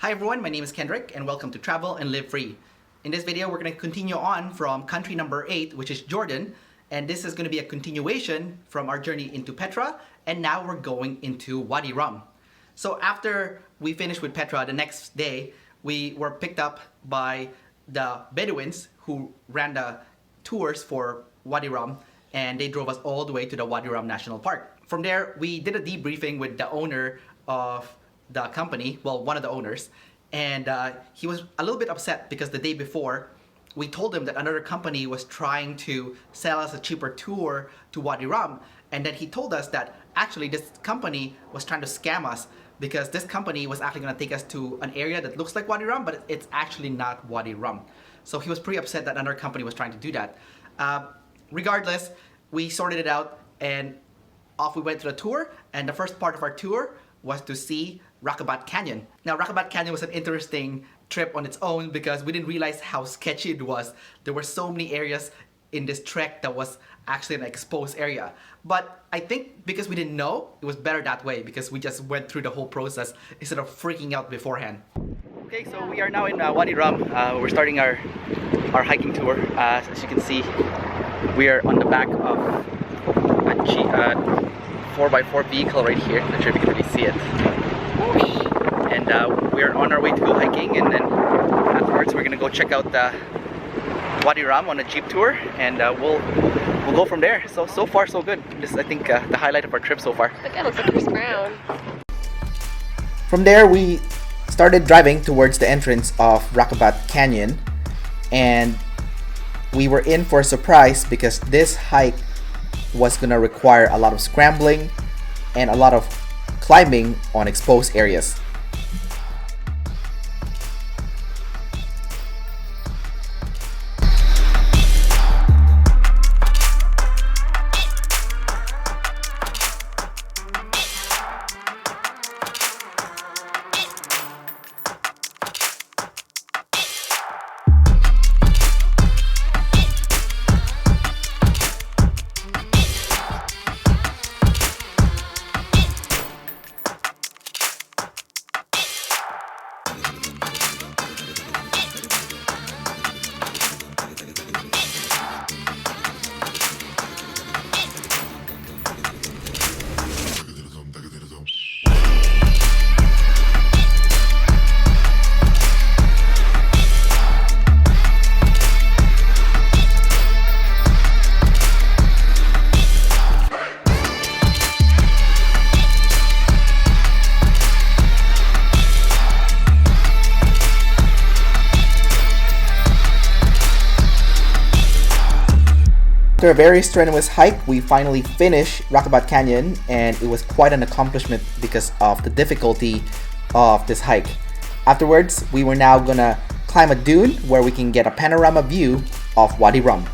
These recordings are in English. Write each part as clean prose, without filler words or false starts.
Hi everyone, my name is Kendrick and welcome to Travel and Live Free. In this video, we're going to continue on from country number 8, which is Jordan, and this is going to be a continuation from our journey into Petra, and now we're going into Wadi Rum. So after we finished with Petra, the next day, we were picked up by the Bedouins who ran the tours for Wadi Rum, and they drove us all the way to the Wadi Rum National Park. From there, we did a debriefing with the owner of the company, well, one of the owners, and he was a little bit upset because the day before we told him that another company was trying to sell us a cheaper tour to Wadi Rum, and then he told us that actually this company was trying to scam us because this company was actually going to take us to an area that looks like Wadi Rum, but it's actually not Wadi Rum. So he was pretty upset that another company was trying to do that. Regardless, we sorted it out and off we went to the tour, and the first part of our tour was to see Raqabat Canyon. Now, Raqabat Canyon was an interesting trip on its own because we didn't realize how sketchy it was. There were so many areas in this trek that was actually an exposed area. But I think because we didn't know, it was better that way because we just went through the whole process instead of freaking out beforehand. Okay, so we are now in Wadi Rum. We're starting our hiking tour. As you can see, we are on the back of a 4x4 vehicle right here. Not sure if you can really see it. And we are on our way to go hiking, and then afterwards we're gonna go check out the Wadi Rum on a jeep tour, and we'll go from there. So far so good. This is, I think, the highlight of our trip so far. That looks like crisp ground. From there we started driving towards the entrance of Raqabat Canyon, and we were in for a surprise because this hike was gonna require a lot of scrambling and a lot of climbing on exposed areas. After a very strenuous hike, we finally finished Raqabat Canyon, and it was quite an accomplishment because of the difficulty of this hike. Afterwards, we were now gonna climb a dune where we can get a panorama view of Wadi Rum.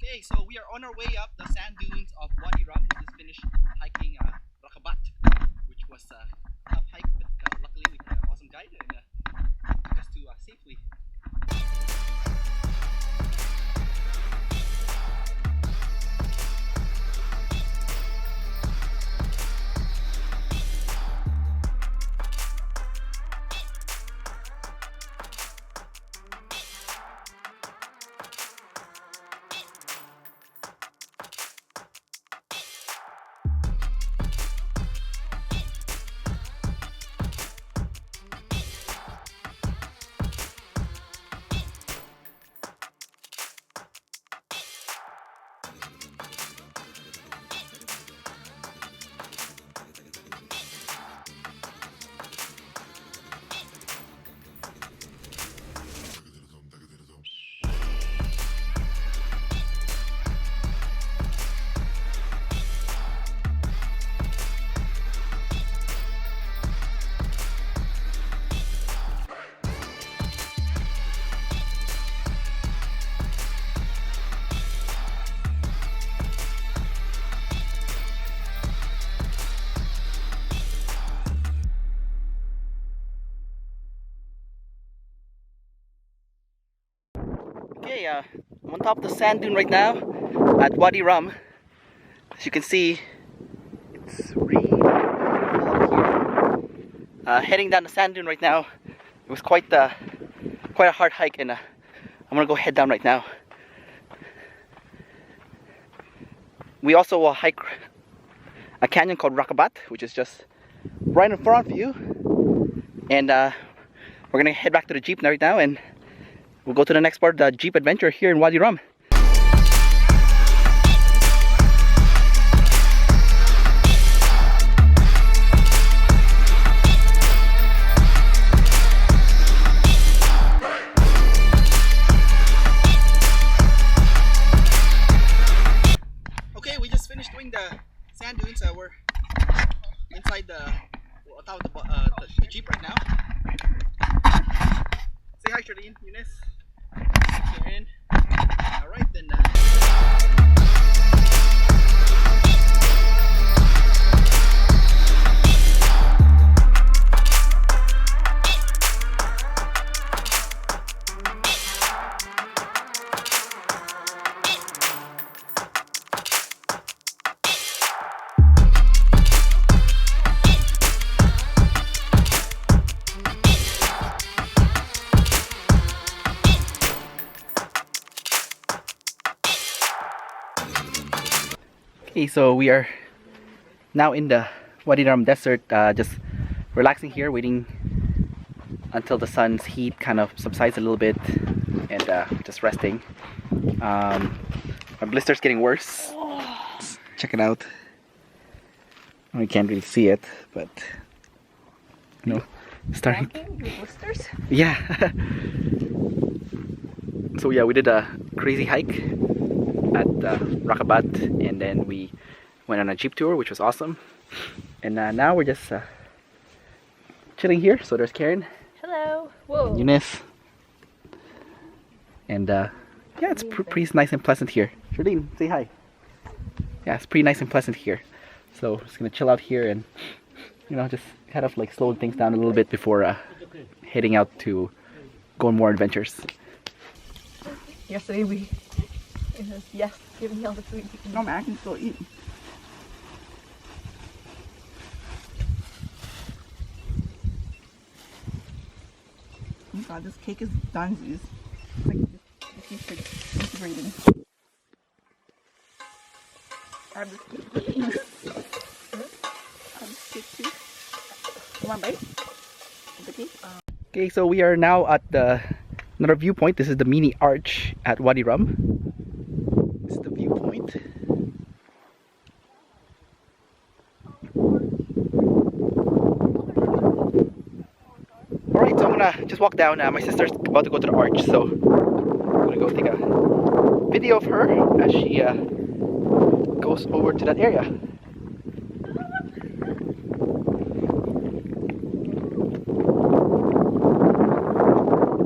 Okay, so we are on our way up the sand dunes of Wadi Rum. We just finished hiking Raqabat, which was a tough hike, but luckily we had an awesome guide and took us to safely. Okay, I'm on top of the sand dune right now at Wadi Rum. As you can see, it's really beautiful up here. heading down the sand dune right now. It was quite a hard hike, and I'm gonna go head down right now. We also hike a canyon called Rakabat, which is just right in front of you. And we're gonna head back to the Jeep right now, and we'll go to the next part of the Jeep adventure here in Wadi Rum. Okay, we just finished doing the sand dunes. We're inside the Jeep right now. Say hi, Jordanian, Eunice. Karen. Alright then. Okay, so we are now in the Wadi Rum desert, just relaxing here, waiting until the sun's heat kind of subsides a little bit, and just resting. My blister's getting worse. Check it out. We can't really see it, but you know, starting. Blisters? Yeah. So yeah, we did a crazy hike at Rakabat, and then we went on a Jeep tour, which was awesome. And now we're just chilling here. So there's Karen. Hello. Whoa. Eunice. And yeah, it's pretty nice and pleasant here. Jordine, say hi. Yeah, it's pretty nice and pleasant here. So just gonna chill out here and, you know, just kind of like slowing things down a little bit before heading out to go on more adventures. Yesterday we giving all the food. No man, I can still eat. Oh god, this cake is dunsies. Like, this is integrating. I have this cake. I have this cake too. You want a bite of the cake? Okay, so we are now at another viewpoint. This is the mini arch at Wadi Rum. This is the viewpoint. Alright, so I'm gonna just walk down. My sister's about to go to the arch, so I'm gonna go take a video of her as she goes over to that area.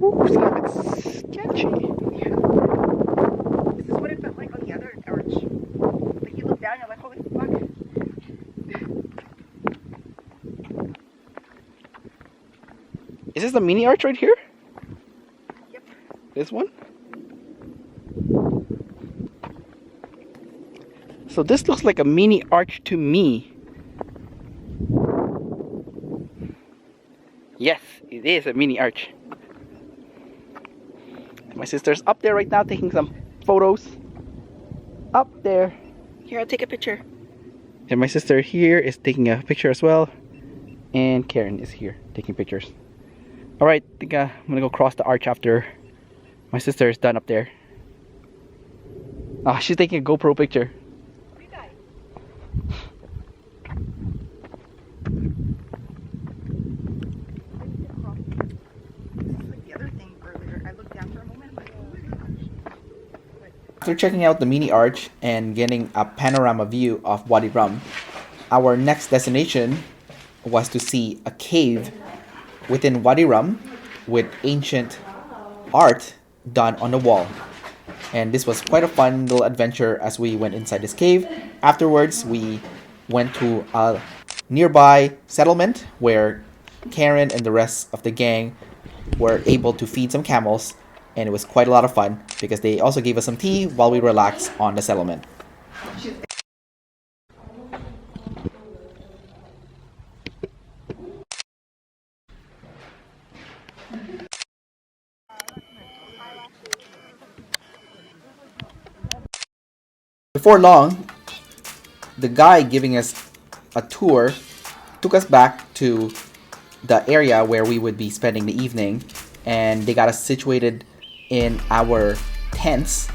Ooh, some of it's sketchy. Yeah. This is what it felt like on the other arch. Like you look down, you're like, holy fuck. Is this the mini arch right here? Yep. This one? So this looks like a mini arch to me. Yes, it is a mini arch. My sister's up there right now taking some photos. Up there. Here, I'll take a picture. And my sister here is taking a picture as well. And Karen is here taking pictures. Alright, I think I'm gonna go cross the arch after my sister is done up there. Ah, she's taking a GoPro picture. After checking out the mini arch and getting a panorama view of Wadi Rum, our next destination was to see a cave within Wadi Rum with ancient art done on the wall. And this was quite a fun little adventure as we went inside this cave. Afterwards, we went to a nearby settlement where Karen and the rest of the gang were able to feed some camels, and it was quite a lot of fun because they also gave us some tea while we relaxed on the settlement. Before long, the guy giving us a tour took us back to the area where we would be spending the evening, and they got us situated in our tents.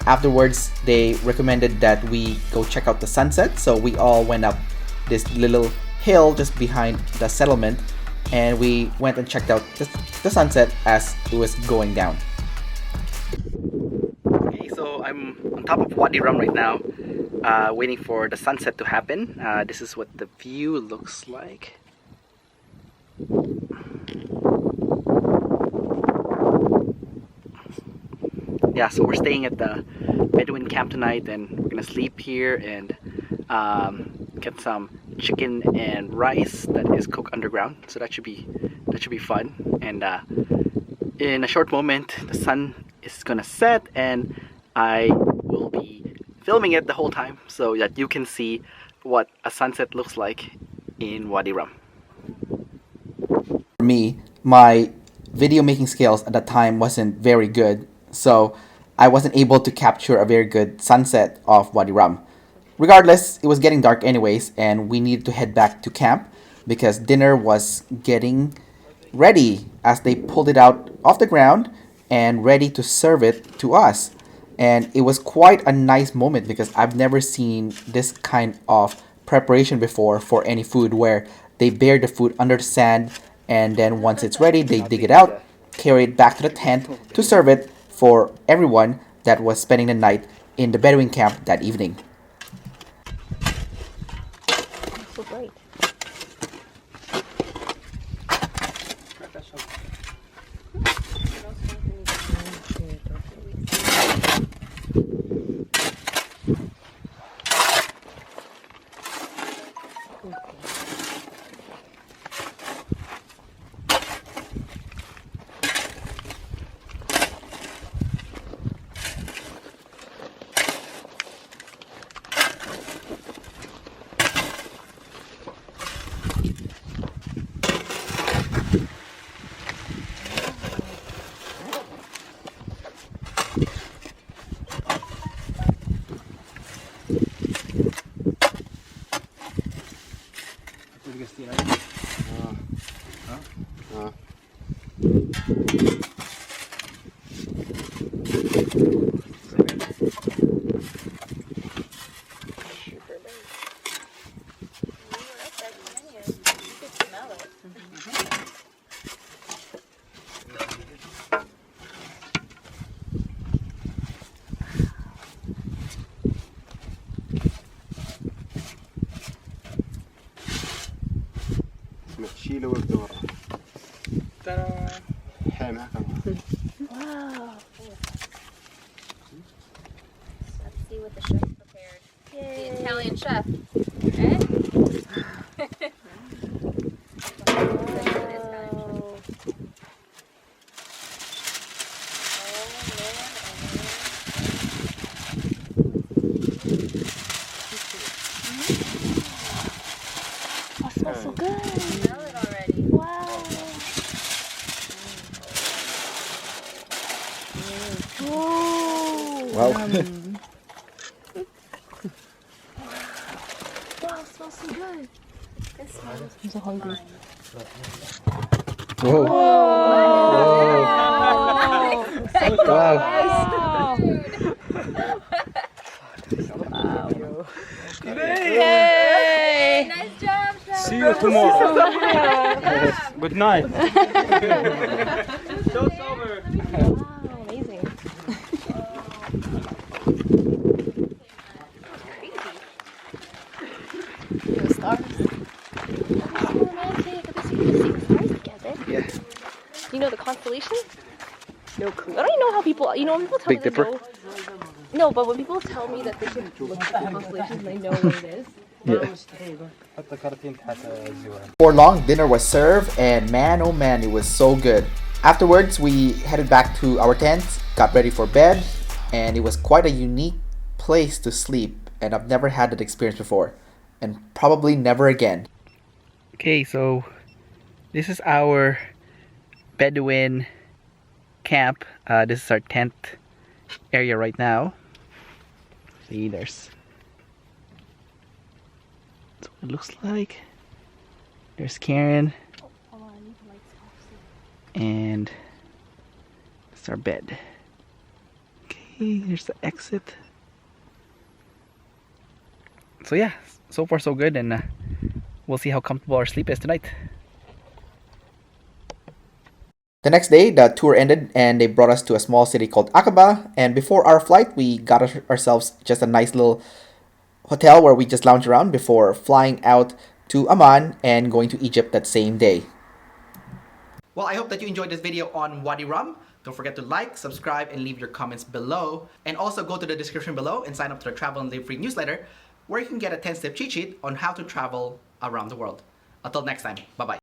Afterwards, they recommended that we go check out the sunset, so we all went up this little hill just behind the settlement, and we went and checked out the sunset as it was going down. Okay, so I'm on top of Wadi Rum right now, waiting for the sunset to happen. This is what the view looks like. Yeah, so we're staying at the Bedouin camp tonight, and we're gonna sleep here and get some chicken and rice that is cooked underground. So that should be fun. And in a short moment, the sun is gonna set, and I will be filming it the whole time so that you can see what a sunset looks like in Wadi Rum. For me, my video making skills at the time wasn't very good, so I wasn't able to capture a very good sunset of Wadi Rum. Regardless, it was getting dark anyways, and we needed to head back to camp because dinner was getting ready as they pulled it out off the ground and ready to serve it to us. And it was quite a nice moment because I've never seen this kind of preparation before for any food, where they bury the food under the sand, and then once it's ready, they dig it out, carry it back to the tent to serve it for everyone that was spending the night in the Bedouin camp that evening. So bright. تشيله وبدوره ترى حامها كمان. Wow. Let's see what the chef prepared. Yay. The Italian chef. Okay? Oh, it smells so good. Smell it already. Wow. Whoa. Wow. Wow, it smells so good. This smells I'm so hungry. Whoa. Wow. Yay! Nice job, chef. See you tomorrow. Good night. Show's over. Wow, amazing. The stars. So romantic. At least you can see the stars together. Yeah. You know the constellation? No clue. I don't even know how people. You know when people tell Big me they Dipper? know. No, but when people tell me that they can look at the constellations, they know what it is. حط كرتين تحت الجوال. Before long, dinner was served, and man, oh man, it was so good. Afterwards, we headed back to our tents, got ready for bed, and it was quite a unique place to sleep, and I've never had that experience before, and probably never again. Okay, so this is our Bedouin camp. This is our tent area right now. See, there's... That's what it looks like. There's Karen. And it's our bed. Okay, here's the exit. So yeah, so far so good, and we'll see how comfortable our sleep is tonight. The next day, the tour ended and they brought us to a small city called Aqaba. And before our flight, we got ourselves just a nice little hotel where we just lounged around before flying out to Amman and going to Egypt that same day. Well, I hope that you enjoyed this video on Wadi Rum. Don't forget to like, subscribe, and leave your comments below. And also go to the description below and sign up to the Travel and Live Free newsletter, where you can get a 10-step cheat sheet on how to travel around the world. Until next time, bye-bye.